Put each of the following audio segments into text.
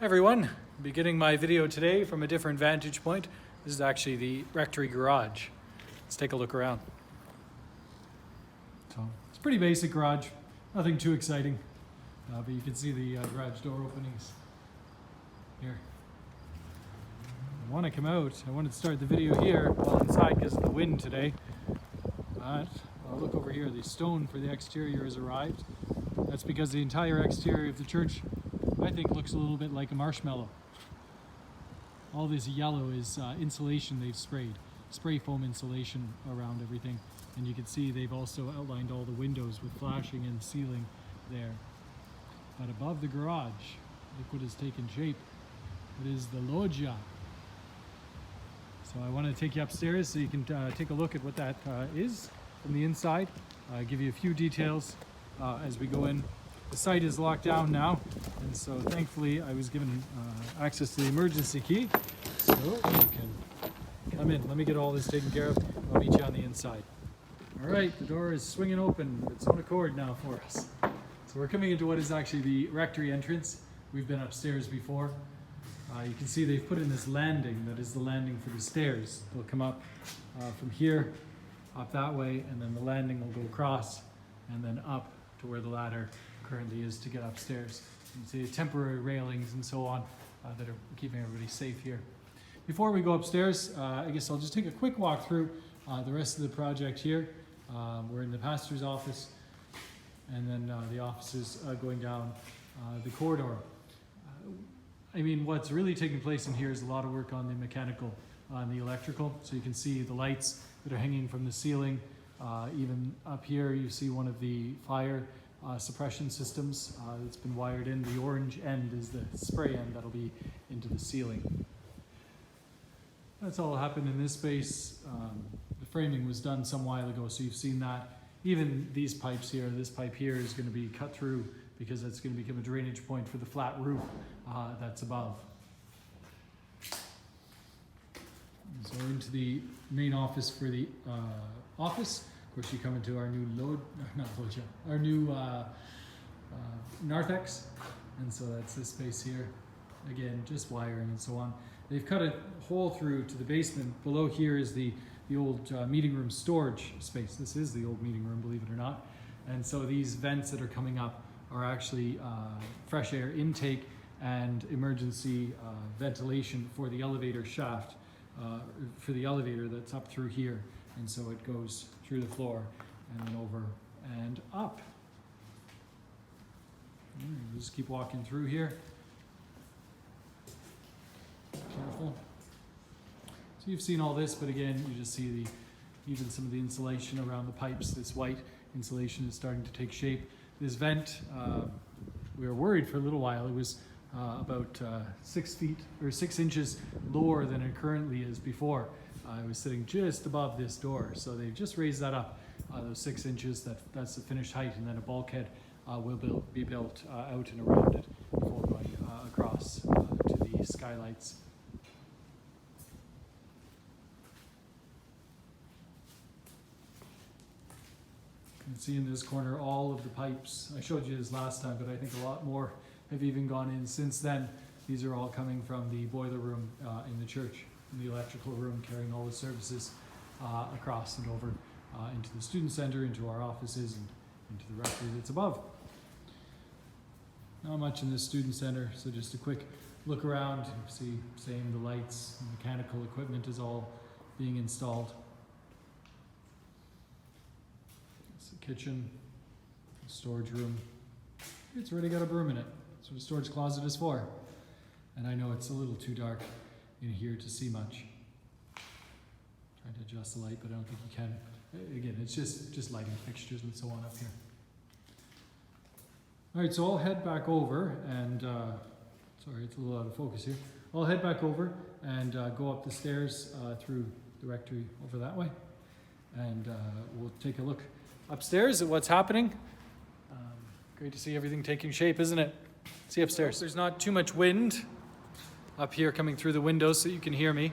Hi everyone, I'm beginning my video today from a different vantage point. This is actually the Rectory Garage. Let's take a look around. So it's a pretty basic garage, nothing too exciting, but you can see the garage door openings here. I want to come out, I wanted to start the video here while inside because of the wind today, but I'll look over here, the stone for the exterior has arrived. That's because the entire exterior of the church, I think, looks a little bit like a marshmallow. All this yellow is insulation they've sprayed, spray foam insulation around everything. And you can see they've also outlined all the windows with flashing and ceiling there. But above the garage, look what has taken shape. It is the loggia. So I want to take you upstairs so you can take a look at what that is from the inside. Give you a few details as we go in. The site is locked down now, and so thankfully I was given access to the emergency key, so you can come in. Let me get all this taken care of. I'll meet you on the inside. All right, the door is swinging open. It's on accord now for us. So we're coming into what is actually the rectory entrance. We've been upstairs before. You can see they've put in this landing. That is the landing for the stairs. They'll come up from here, up that way, and then the landing will go across and then up to where the ladder currently is to get upstairs. You can see the temporary railings and so on that are keeping everybody safe here. Before we go upstairs, I guess I'll just take a quick walk through the rest of the project here. We're in the pastor's office, and then the offices going down the corridor. I mean, what's really taking place in here is a lot of work on the mechanical, on the electrical. So you can see the lights that are hanging from the ceiling. Even up here, you see one of the fire suppression systems that's been wired in. The orange end is the spray end that'll be into the ceiling. That's all happened in this space. The framing was done some while ago, so you've seen that. Even these pipes here, this pipe here is going to be cut through because it's going to become a drainage point for the flat roof that's above. So into the main office for the office. Of course, you come into our new our new narthex, and so that's this space here. Again, just wiring and so on. They've cut a hole through to the basement. Below here is the old meeting room storage space. This is the old meeting room, believe it or not. And so these vents that are coming up are actually fresh air intake and emergency ventilation for the elevator shaft, for the elevator that's up through here. And so it goes through the floor and then over and up. We'll just keep walking through here. Careful. So you've seen all this, but again, you just see even some of the insulation around the pipes. This white insulation is starting to take shape. This vent, we were worried for a little while. It was about 6 feet or 6 inches lower than it currently is before. It was sitting just above this door, so they've just raised that up, those 6 inches. That's the finished height, and then a bulkhead will be built out and around it before going across to the skylights. You can see in this corner all of the pipes. I showed you this last time, but I think a lot more have even gone in since then. These are all coming from the boiler room in the church, in the electrical room, carrying all the services across and over into the student center, into our offices, and into the rectory that's above. Not much in this student center, so just a quick look around. You see, same, the lights, mechanical equipment is all being installed. It's the kitchen, the storage room. It's already got a broom in it. That's what a storage closet is for. And I know it's a little too dark in here to see much. Trying to adjust the light, but I don't think you can. Again, it's just lighting fixtures and so on up here. All right, so I'll head back over and, sorry, it's a little out of focus here. I'll head back over and go up the stairs through the rectory over that way. And we'll take a look upstairs at what's happening. Great to see everything taking shape, isn't it? See you upstairs. There's not too much wind up here coming through the windows so you can hear me.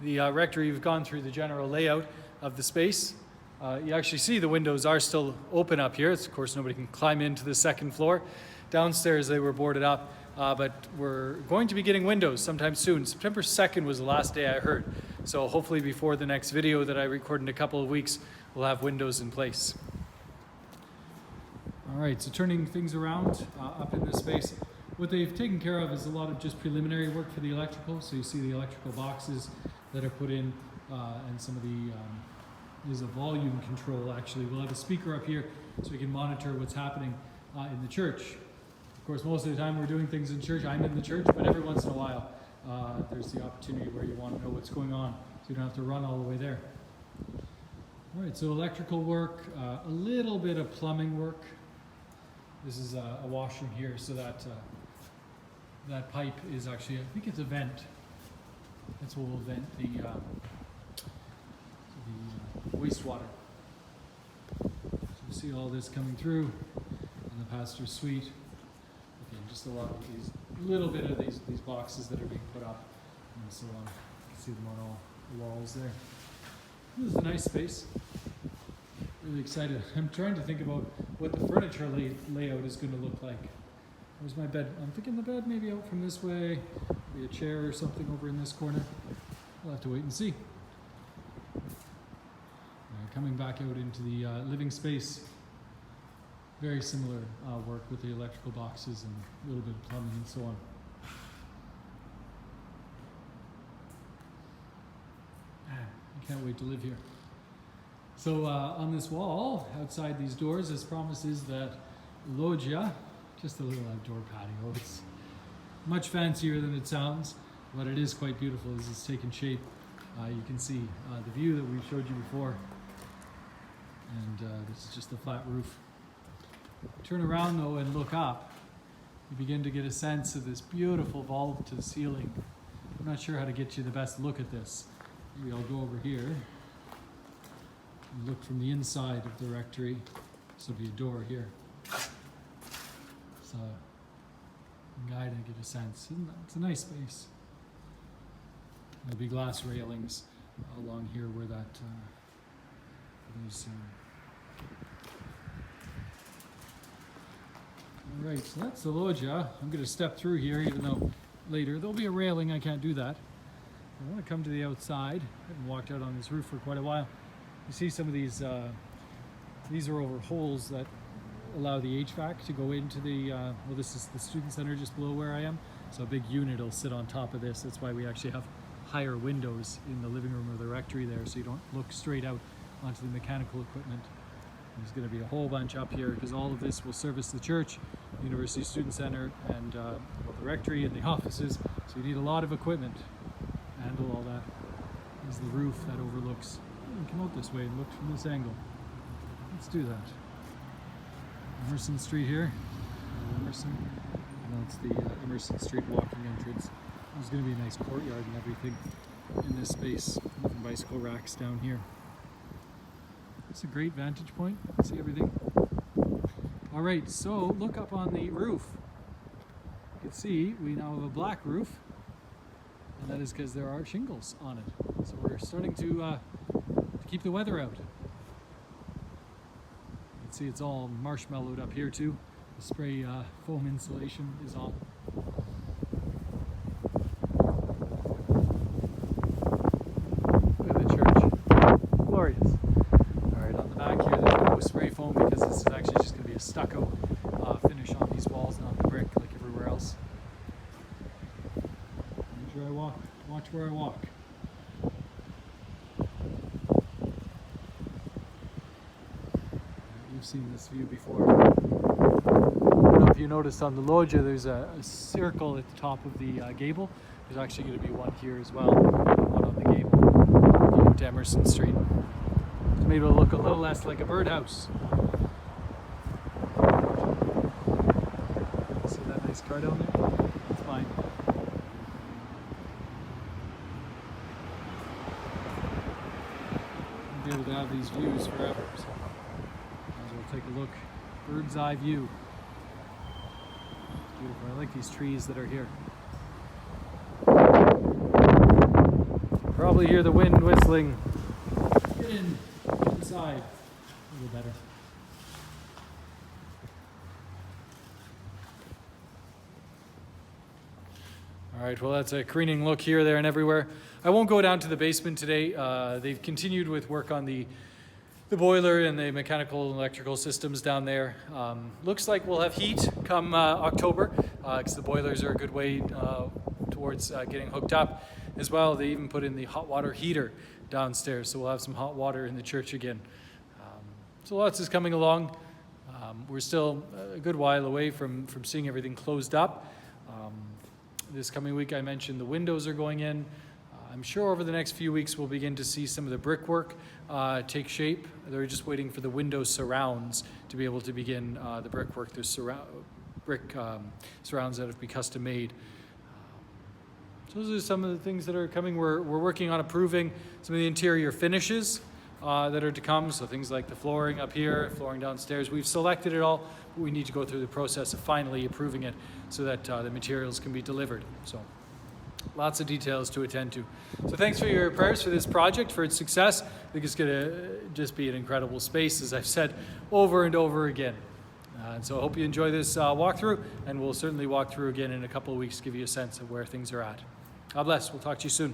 The rectory, we've gone through the general layout of the space. You actually see the windows are still open up here. Of course, nobody can climb into the second floor. Downstairs, they were boarded up, but we're going to be getting windows sometime soon. September 2nd was the last day I heard. So hopefully before the next video that I record in a couple of weeks, we'll have windows in place. All right, so turning things around up in this space, what they've taken care of is a lot of just preliminary work for the electrical. So you see the electrical boxes that are put in, and some of the, there's a volume control actually. We'll have a speaker up here so we can monitor what's happening in the church. Of course, most of the time we're doing things in church. I'm in the church, but every once in a while there's the opportunity where you want to know what's going on, so you don't have to run all the way there. All right, so electrical work, a little bit of plumbing work. This is a washroom here, so that that pipe is actually, I think it's a vent. That's what will vent the wastewater. So you see all this coming through in the pastor's suite. Again, just a lot of these, little bit of these boxes that are being put up and so on. You can see them on all the walls there. This is a nice space. Really excited. I'm trying to think about what the furniture layout is going to look like. Where's my bed? I'm thinking the bed maybe out from this way, maybe a chair or something over in this corner. We'll have to wait and see. Coming back out into the living space. Very similar work with the electrical boxes and a little bit of plumbing and so on. I can't wait to live here. So on this wall, outside these doors, as promises that loggia, just a little outdoor patio. It's much fancier than it sounds, but it is quite beautiful as it's taken shape. You can see the view that we showed you before. And this is just the flat roof. Turn around though and look up. You begin to get a sense of this beautiful vault to the ceiling. I'm not sure how to get you the best look at this. Maybe I'll go over here and look from the inside of the rectory. This will be a door here. So, guide and get a sense. It's a nice space. There'll be glass railings along here where that there's. All right, so that's the loggia. I'm going to step through here, even though later there'll be a railing. I can't do that. I want to come to the outside. I haven't walked out on this roof for quite a while. You see some of these are over holes that allow the HVAC to go into the, well, this is the student center just below where I am. So a big unit will sit on top of this. That's why we actually have higher windows in the living room of the rectory there, so you don't look straight out onto the mechanical equipment. There's going to be a whole bunch up here because all of this will service the church, the University Student Center, and well, the rectory and the offices. So you need a lot of equipment to handle all that. There's the roof that overlooks. You can come out this way and look from this angle. Let's do that. Emerson Street here. Emerson. And that's the Emerson Street walking entrance. There's going to be a nice courtyard and everything in this space. Even bicycle racks down here. It's a great vantage point. See everything. All right, so look up on the roof. You can see we now have a black roof, and that is because there are shingles on it. So we're starting to keep the weather out. You can see it's all marshmallowed up here too. The spray foam insulation is on. Look at the church. Glorious. Spray foam because this is actually just going to be a stucco finish on these walls, not the brick like everywhere else. Make sure I watch where I walk. You've seen this view before. I don't know if you noticed on the loggia there's a circle at the top of the gable. There's actually going to be one here as well, one on the gable going to Emerson Street. Made it look a little less like a birdhouse. See that nice car down there? It's fine. I'll be able to have these views forever. So might as well take a look. Bird's eye view. It's beautiful. I like these trees that are here. Probably hear the wind whistling. Get in. inside a little better. All right, well, that's a careening look here, there, and everywhere. I won't go down to the basement today. They've continued with work on the boiler and the mechanical and electrical systems down there. Looks like we'll have heat come October, because the boilers are a good way towards getting hooked up. As well, they even put in the hot water heater downstairs, so we'll have some hot water in the church again. So lots is coming along. We're still a good while away from seeing everything closed up. This coming week, I mentioned the windows are going in. I'm sure over the next few weeks we'll begin to see some of the brickwork take shape. They're just waiting for the window surrounds to be able to begin the brickwork. There's brick surrounds that have to be custom made. So those are some of the things that are coming. We're working on approving some of the interior finishes that are to come. So things like the flooring up here, flooring downstairs. We've selected it all, but we need to go through the process of finally approving it so that the materials can be delivered. So lots of details to attend to. So thanks for your prayers for this project, for its success. I think it's going to just be an incredible space, as I've said over and over again. And so I hope you enjoy this walkthrough, and we'll certainly walk through again in a couple of weeks to give you a sense of where things are at. God bless. We'll talk to you soon.